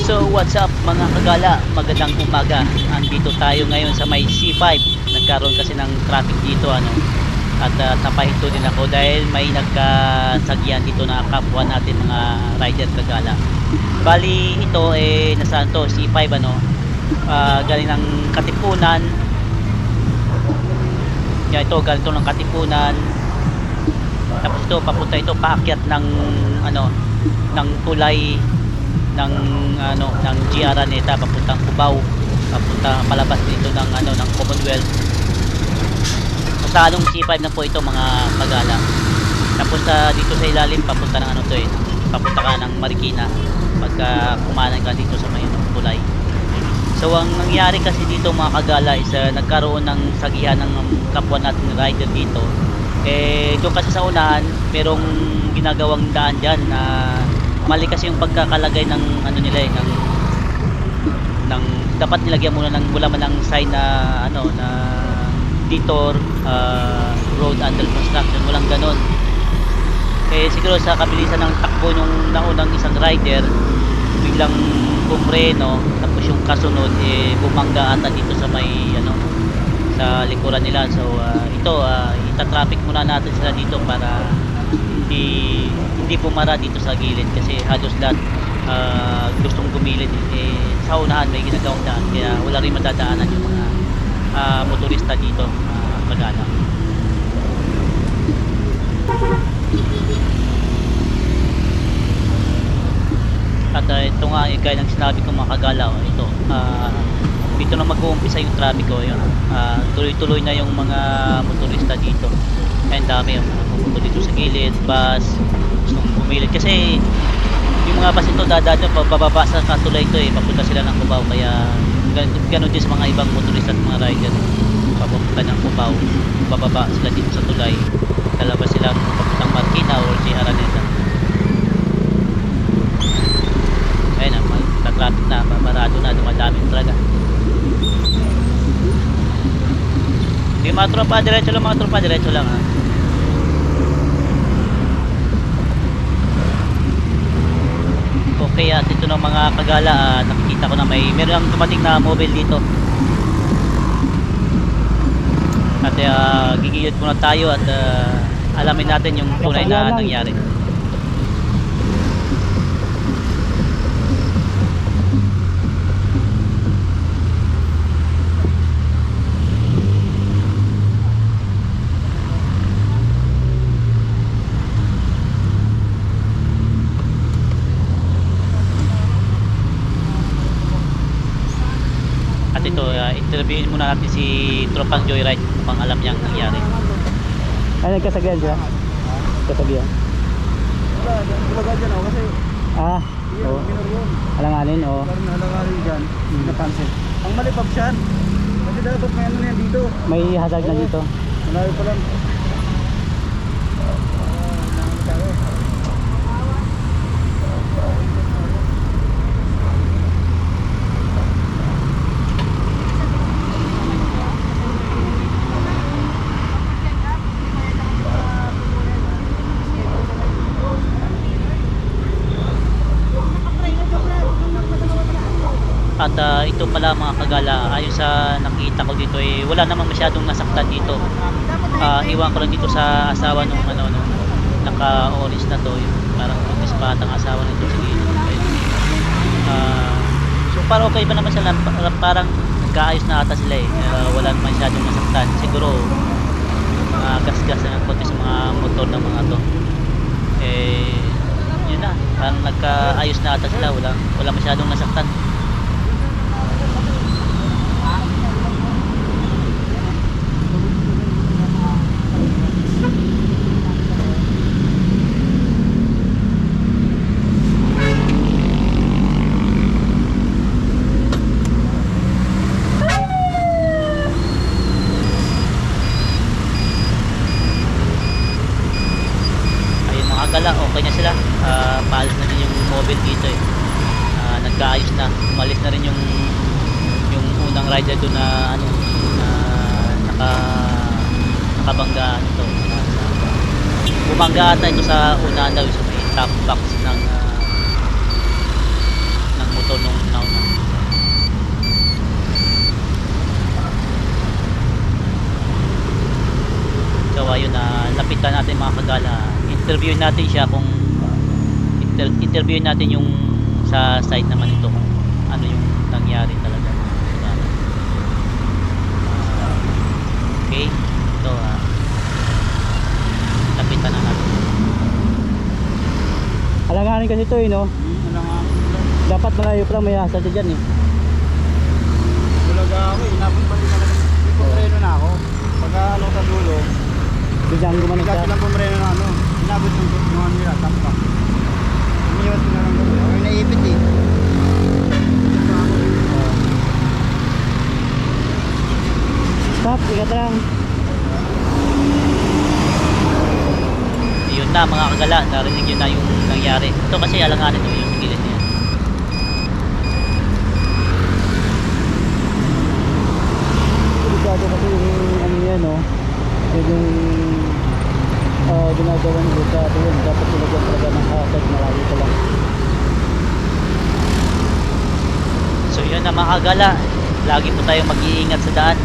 So what's up mga kagala, magandang umaga. Andito tayo ngayon sa may C5. Nagkaroon kasi ng traffic dito at napahinto din ako dahil may nagkasagyan dito na kapwa natin mga rider kagala. Bali ito nasaan to? C5 galing ng Katipunan. Yan ito, galing to ng Katipunan. Tapos ito papunta ito paakyat ng ng tulay ng ng GR Araneta papuntang Cubao, papunta palabas dito ng Commonwealth. Masalong C5 na po ito mga kagala. Tapos dito sa ilalim papunta ng papunta ka ng Marikina pagka kumanan ka dito sa may tulay. So ang nangyari kasi dito mga kagala is nagkaroon ng sagihan ng kapwa natin rider dito. Doon kasi sa unahan merong ginagawang daan dyan na mali kasi yung pagkakalagay ng nila ng dapat nilagyan muna ng wala man ng sign na na detour road under construction, walang ganon. Siguro sa kabilisan ng takbo nung naunang isang rider biglang bumreno, tapos yung kasunod bumangga ata dito sa may sa likuran nila. So ito ita-traffic muna natin sila dito para hindi pumara dito sa gilid kasi halos lahat gustong gumilid. Sa unahan may ginagawang daan kaya wala rin madadaanan yung mga motorista dito kagala. At ito nga gaya ng sinabi ko mga kagala, ito dito na mag-uumpisa yung traffic yun. Tuloy-tuloy na yung mga motorista dito. Ang dami yung pupunta dito sa gilid, bus, gustong bumilid kasi yung mga bus ito dadaan bababa sa tulay ito papunta sila ng Cubao, kaya ganun din sa mga ibang motorista at mga rider papunta ng Cubao, bababa sila dito sa tulay, lalabas sila papuntang Marikina or GR Araneta. Ayun na, magta-traffic na, babarado na, dumadami talaga. Yung mga tropa diretso lang Okay, at ito ng mga kagala, nakikita ko na meron dumating na mobile dito. At gigilid muna tayo at alamin natin yung tunay na nangyari. Ito, interviewin muna natin si Tropang Joyride kung alam niyang nangyari. Ay, nagkasagyan siya? Kasagyan? Wala dyan ako kasi oo. Alanganin, oo. parang nalangarin dyan, napansin. Ang malipag siyan kasi dapat may na yan dito, May hazard na dito. malayo pa lang. At ito pala mga kagala, ayon sa nakita ko dito wala namang masyadong nasaktan dito. Iwan ko lang dito sa asawa nung naka-orange na to, yung parang disbatang asawa nito sa gilid. So parang okay ba naman sila, parang nagkaayos na ata sila wala naman masyadong nasaktan. Siguro gas-gas na ng konti sa mga motor ng mga to. Yun na, parang nagkaayos na ata sila, wala masyadong nasaktan. Okay na sila, paalis na din yung mobile dito nagkaayos na, umalis na rin yung unang rider doon na nakabangga bumangga ata ito sa una daw sa may top box ng motor nung kagala, interviewin natin siya kung interviewin natin yung sa site naman ito kung ano yung nangyari talaga. Okay, ito lapitan na natin. Alanganin kasi ito eh, no? Wala nga ako. Dapat malayo pa lang may hasad dyan eh. Bulaga ako eh. Inabot pa din talaga. Pupreno na ako. Pagka ano sa dulo, Biglang gumanon bigla siya. silang pupreno na ano. Inabot yung ano nila, tampa. Iniwas ko na lang gano'n. Ako yung naipit eh. Stop, ingat lang. Yun na mga kagala, narinig yun na yung nangyari. Ito kasi alanganin ito yung gilid niya. Delikado kasi yung ano yan, no? Yung ginagawa ng delikado yun. Dapat ilagyan talaga ng hasad, malayo pa lang. So yun na mga kagala, lagi po tayong mag-iingat sa daan.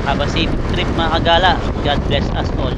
Have a safe trip mga kagala. God bless us all.